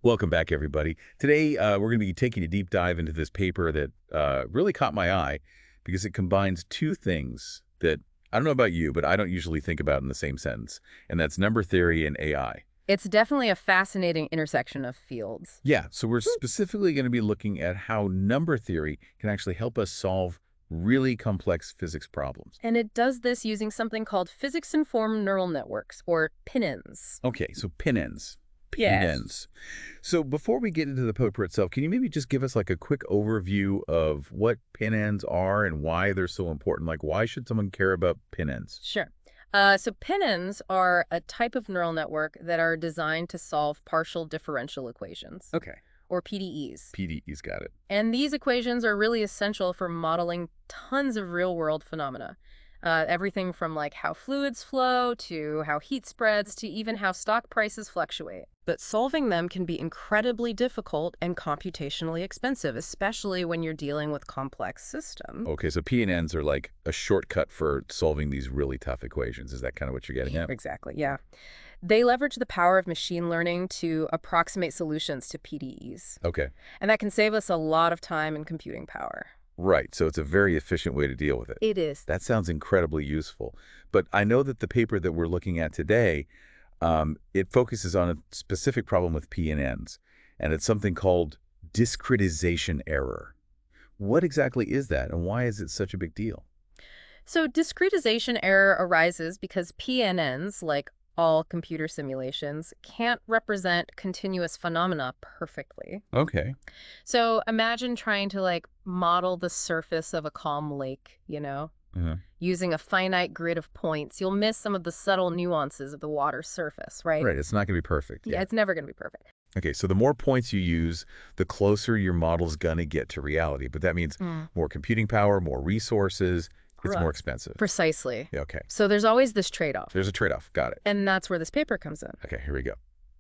Welcome back, everybody. Today, we're going to be taking a deep dive into this paper that really caught my eye because it combines two things that, I don't know about you, but I don't usually think about in the same sentence, and that's number theory and AI. It's definitely a fascinating intersection of fields. Yeah, so we're specifically going to be looking at how number theory can actually help us solve really complex physics problems. And it does this using something called physics-informed neural networks, or PINNs. Okay, so PINNs. Yes. PINNs. So before we get into the paper itself, can you maybe just give us like a quick overview of what PINNs are and why they're so important? Like, why should someone care about PINNs? Sure. So PINNs are a type of neural network that are designed to solve partial differential equations, Okay. or PDEs. PDE's got it. And these equations are really essential for modeling tons of real-world phenomena. Everything from like how fluids flow to how heat spreads to even how stock prices fluctuate. But solving them can be incredibly difficult and computationally expensive, especially when you're dealing with complex systems. Okay, so PNNs are like a shortcut for solving these really tough equations. Is that kind of what you're getting at? Exactly, yeah. They leverage the power of machine learning to approximate solutions to PDEs. Okay. And that can save us a lot of time and computing power. Right, so it's a very efficient way to deal with it. It is. That sounds incredibly useful. But I know that the paper that we're looking at today, it focuses on a specific problem with PNNs, and it's something called discretization error. What exactly is that, and why is it such a big deal? So discretization error arises because PNNs, like all computer simulations, can't represent continuous phenomena perfectly. Okay. So imagine trying to like model the surface of a calm lake, using a finite grid of points. You'll miss some of the subtle nuances of the water's surface, right? Right, it's not going to be perfect. Yeah, it's never going to be perfect. Okay, so the more points you use, the closer your model's going to get to reality. But that means more computing power, more resources. It's more expensive. Precisely. Yeah, okay. So there's always this trade-off. There's a trade-off. Got it. And that's where this paper comes in. Okay, here we go.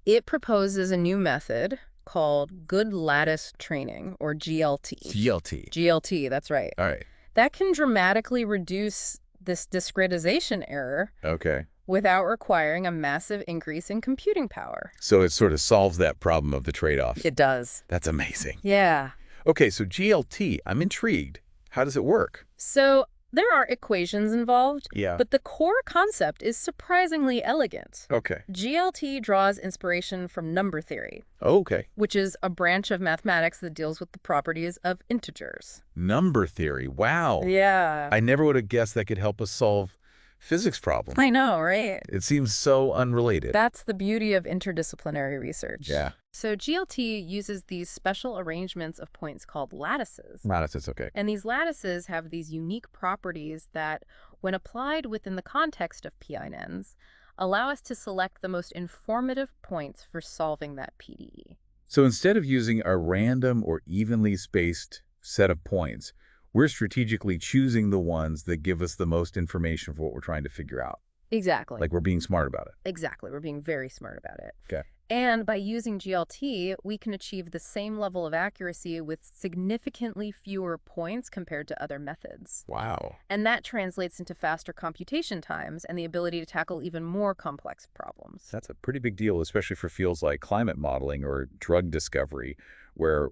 It proposes a new method called Grid Lattice Training, or GLT. GLT. GLT, that's right. All right. That can dramatically reduce this discretization error Okay. without requiring a massive increase in computing power. So it sort of solves that problem of the trade-off. It does. That's amazing. Yeah. Okay, so GLT, I'm intrigued. How does it work? So there are equations involved, Yeah. but the core concept is surprisingly elegant. Okay. GLT draws inspiration from number theory, Okay. which is a branch of mathematics that deals with the properties of integers. Number theory. Wow. Yeah. I never would have guessed that could help us solve physics problems. I know, right? It seems so unrelated. That's the beauty of interdisciplinary research. Yeah. So GLT uses these special arrangements of points called lattices. Lattices, okay. And these lattices have these unique properties that, when applied within the context of PINNs, allow us to select the most informative points for solving that PDE. So instead of using a random or evenly spaced set of points, we're strategically choosing the ones that give us the most information for what we're trying to figure out. Exactly. Like we're being smart about it. Exactly. We're being very smart about it. Okay. And by using GLT, we can achieve the same level of accuracy with significantly fewer points compared to other methods. Wow. And that translates into faster computation times and the ability to tackle even more complex problems. That's a pretty big deal, especially for fields like climate modeling or drug discovery, where,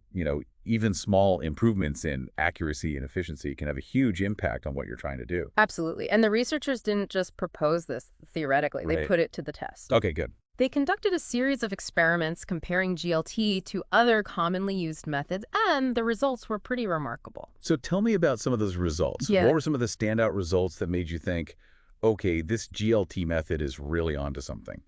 even small improvements in accuracy and efficiency can have a huge impact on what you're trying to do. Absolutely. And the researchers didn't just propose this theoretically. They Right. put it to the test. Okay, good. They conducted a series of experiments comparing GLT to other commonly used methods, and the results were pretty remarkable. So tell me about some of those results. Yeah. What were some of the standout results that made you think, okay, this GLT method is really onto something?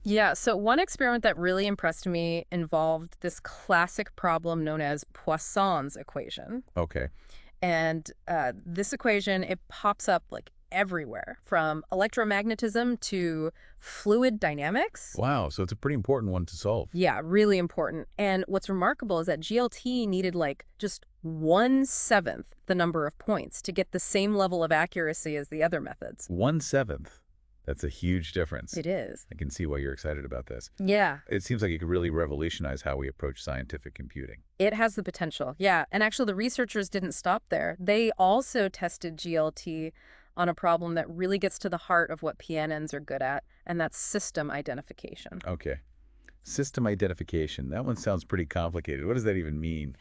Yeah, so one experiment that really impressed me involved this classic problem known as Poisson's equation. Okay. And this equation, it pops up like everywhere, from electromagnetism to fluid dynamics. Wow, so it's a pretty important one to solve. Yeah, really important. And what's remarkable is that GLT needed like just 1/7 the number of points to get the same level of accuracy as the other methods. 1/7. That's a huge difference. It is. I can see why you're excited about this. Yeah, It seems like it could really revolutionize how we approach scientific computing. it has the potential. Yeah, and actually the researchers didn't stop there. They also tested GLT on a problem that really gets to the heart of what PNNs are good at, and that's system identification. Okay. System identification. That one sounds pretty complicated. What does that even mean?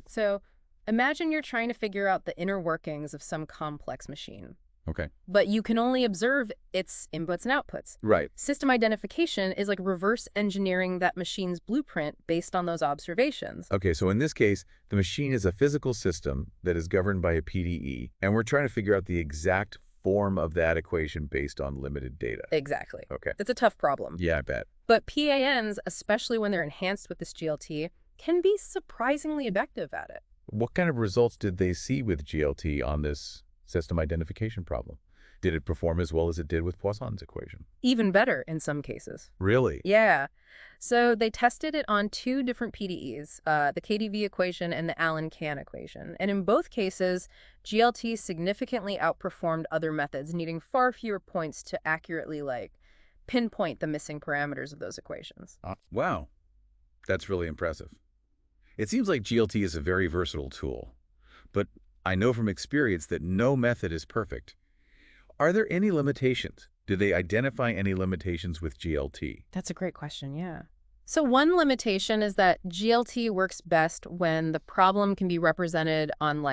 So imagine you're trying to figure out the inner workings of some complex machine, Okay. but you can only observe its inputs and outputs. Right. System identification is like reverse engineering that machine's blueprint based on those observations. Okay, so in this case, the machine is a physical system that is governed by a PDE, and we're trying to figure out the exact form of that equation based on limited data. Exactly. Okay. It's a tough problem. Yeah, I bet. But PANs, especially when they're enhanced with this GLT, can be surprisingly effective at it. What kind of results did they see with GLT on this system identification problem? Did it perform as well as it did with Poisson's equation? Even better in some cases. Really? Yeah. So they tested it on two different PDEs, the KdV equation and the Allen-Cahn equation. And in both cases, GLT significantly outperformed other methods, needing far fewer points to accurately, pinpoint the missing parameters of those equations. Wow. That's really impressive. It seems like GLT is a very versatile tool, but I know from experience that no method is perfect. Are there any limitations? Did they identify any limitations with GLT? That's a great question, yeah. So one limitation is that GLT works best when the problem can be represented on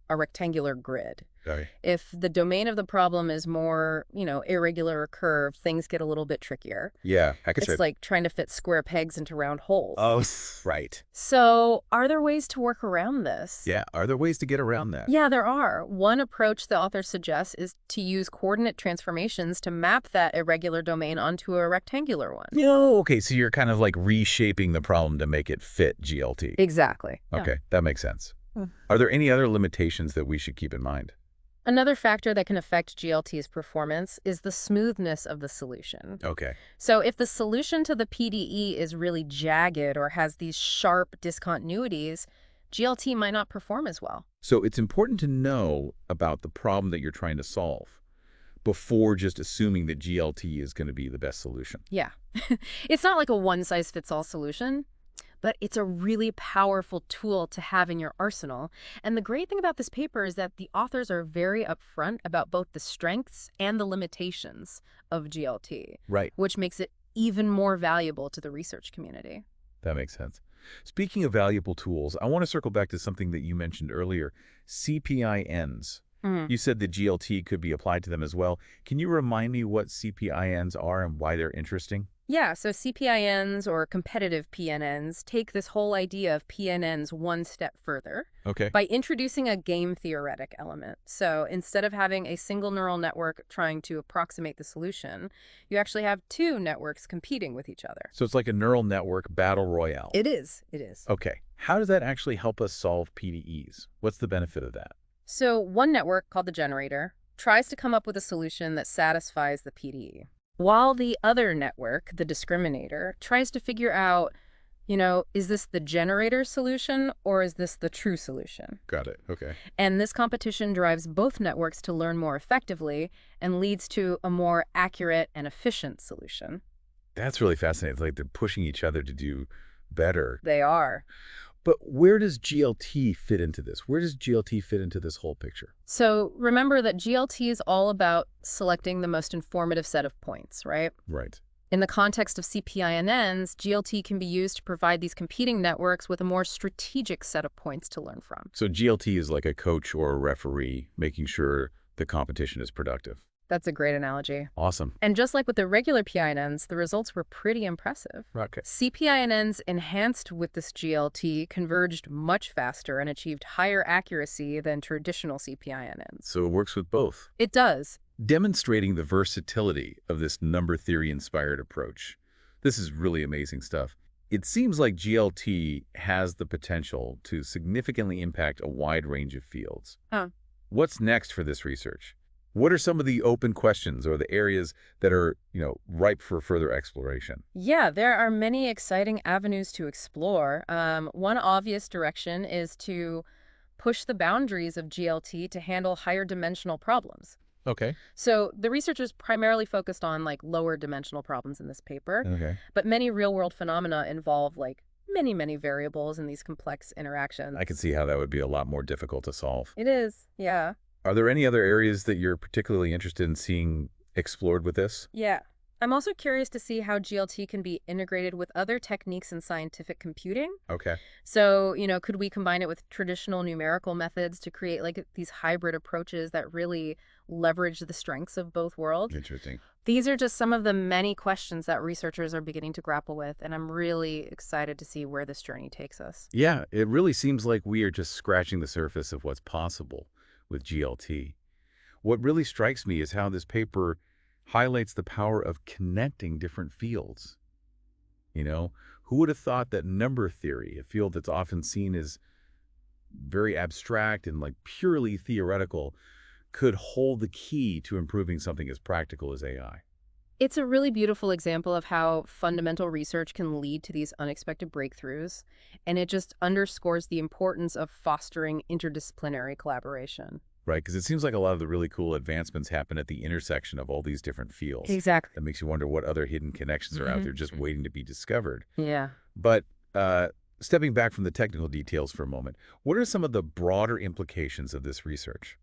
a rectangular grid. Sorry. If the domain of the problem is more, irregular or curved, things get a little bit trickier. Yeah, I could say. It's like trying to fit square pegs into round holes. Oh, right. So are there ways to work around this? Yeah, are there ways to get around that? Yeah, there are. One approach the author suggests is to use coordinate transformations to map that irregular domain onto a rectangular one. No, okay, so you're kind of like reshaping the problem to make it fit GLT. Exactly. Yeah. Okay, that makes sense. Are there any other limitations that we should keep in mind? Another factor that can affect GLT's performance is the smoothness of the solution. Okay. So if the solution to the PDE is really jagged or has these sharp discontinuities, GLT might not perform as well. So it's important to know about the problem that you're trying to solve before just assuming that GLT is going to be the best solution. Yeah. It's not like a one-size-fits-all solution, but it's a really powerful tool to have in your arsenal. And the great thing about this paper is that the authors are very upfront about both the strengths and the limitations of GLT, Right. which makes it even more valuable to the research community. That makes sense. Speaking of valuable tools, I want to circle back to something that you mentioned earlier, CPINs. You said that GLT could be applied to them as well. Can you remind me what CPINs are and why they're interesting? Yeah, so CPINs, or competitive PNNs, take this whole idea of PNNs one step further Okay. by introducing a game theoretic element. So instead of having a single neural network trying to approximate the solution, you actually have two networks competing with each other. So it's like a neural network battle royale. It is. Okay. How does that actually help us solve PDEs? What's the benefit of that? So one network, called the generator, tries to come up with a solution that satisfies the PDE, while the other network, the discriminator, tries to figure out, is this the generator's solution or is this the true solution? Got it. Okay. And this competition drives both networks to learn more effectively and leads to a more accurate and efficient solution. That's really fascinating. It's like they're pushing each other to do better. They are. But where does GLT fit into this? Where does GLT fit into this whole picture? So remember that GLT is all about selecting the most informative set of points, right? Right. In the context of CPINNs, GLT can be used to provide these competing networks with a more strategic set of points to learn from. So GLT is like a coach or a referee making sure the competition is productive. That's a great analogy. Awesome. And just like with the regular PINNs, the results were pretty impressive. Okay. CPINNs enhanced with this GLT converged much faster and achieved higher accuracy than traditional CPINNs. So it works with both. It does. Demonstrating the versatility of this number theory-inspired approach. This is really amazing stuff. It seems like GLT has the potential to significantly impact a wide range of fields. What's next for this research? What are some of the open questions or the areas that are, ripe for further exploration? Yeah, there are many exciting avenues to explore. One obvious direction is to push the boundaries of GLT to handle higher dimensional problems. Okay. So the researchers primarily focused on lower dimensional problems in this paper, Okay. but many real-world phenomena involve many, many variables in these complex interactions. I can see how that would be a lot more difficult to solve. It is, yeah. Are there any other areas that you're particularly interested in seeing explored with this? Yeah. I'm also curious to see how GLT can be integrated with other techniques in scientific computing. Okay. So, could we combine it with traditional numerical methods to create like these hybrid approaches that really leverage the strengths of both worlds? Interesting. These are just some of the many questions that researchers are beginning to grapple with, and I'm really excited to see where this journey takes us. Yeah, it really seems like we are just scratching the surface of what's possible with GLT. What really strikes me is how this paper highlights the power of connecting different fields. You know, who would have thought that number theory, a field that's often seen as very abstract and like purely theoretical, could hold the key to improving something as practical as AI? It's a really beautiful example of how fundamental research can lead to these unexpected breakthroughs, and it just underscores the importance of fostering interdisciplinary collaboration. Right? Because it seems like a lot of the really cool advancements happen at the intersection of all these different fields. Exactly. That makes you wonder what other hidden connections are out there just waiting to be discovered. Yeah. But stepping back from the technical details for a moment, what are some of the broader implications of this research?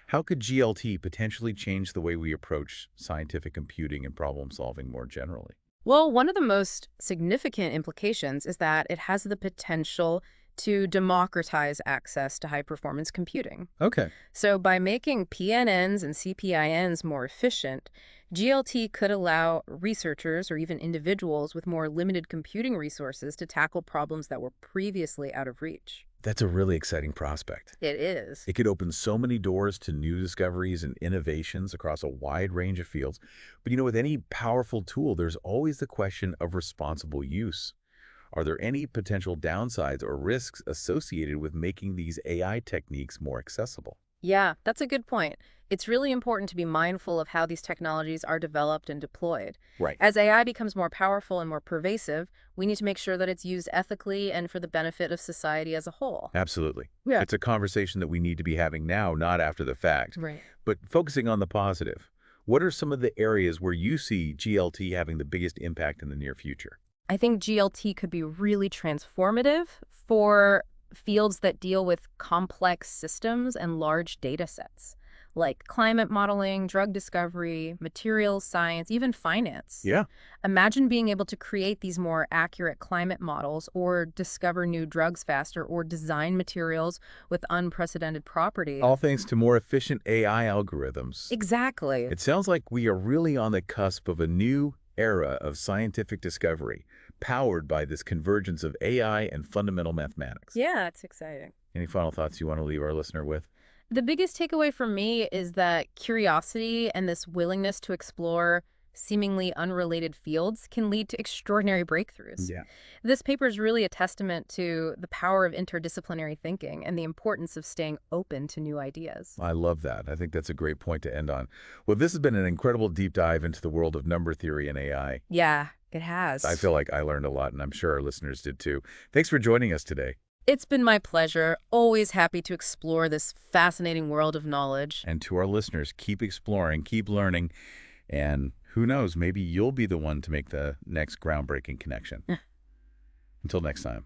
How could GLT potentially change the way we approach scientific computing and problem solving more generally? Well, one of the most significant implications is that it has the potential to democratize access to high performance computing. Okay. So, by making PNNs and CPINs more efficient, GLT could allow researchers or even individuals with more limited computing resources to tackle problems that were previously out of reach. That's a really exciting prospect. It is. It could open so many doors to new discoveries and innovations across a wide range of fields. But with any powerful tool, there's always the question of responsible use. Are there any potential downsides or risks associated with making these AI techniques more accessible? Yeah, that's a good point. It's really important to be mindful of how these technologies are developed and deployed. Right. As AI becomes more powerful and more pervasive, we need to make sure that it's used ethically and for the benefit of society as a whole. Absolutely. Yeah. It's a conversation that we need to be having now, not after the fact. Right. But focusing on the positive, what are some of the areas where you see GLT having the biggest impact in the near future? I think GLT could be really transformative for fields that deal with complex systems and large data sets, like climate modeling, drug discovery, materials science, even finance. Yeah. Imagine being able to create these more accurate climate models or discover new drugs faster or design materials with unprecedented properties. All thanks to more efficient AI algorithms. Exactly. It sounds like we are really on the cusp of a new era of scientific discovery, powered by this convergence of AI and fundamental mathematics. Yeah, it's exciting. Any final thoughts you want to leave our listener with? The biggest takeaway for me is that curiosity and this willingness to explore seemingly unrelated fields can lead to extraordinary breakthroughs. Yeah. This paper is really a testament to the power of interdisciplinary thinking and the importance of staying open to new ideas. I love that. I think that's a great point to end on. Well, this has been an incredible deep dive into the world of number theory and AI. Yeah, it has. I feel like I learned a lot, and I'm sure our listeners did too. Thanks for joining us today. It's been my pleasure. Always happy to explore this fascinating world of knowledge. And to our listeners, keep exploring, keep learning, and who knows, maybe you'll be the one to make the next groundbreaking connection. Until next time.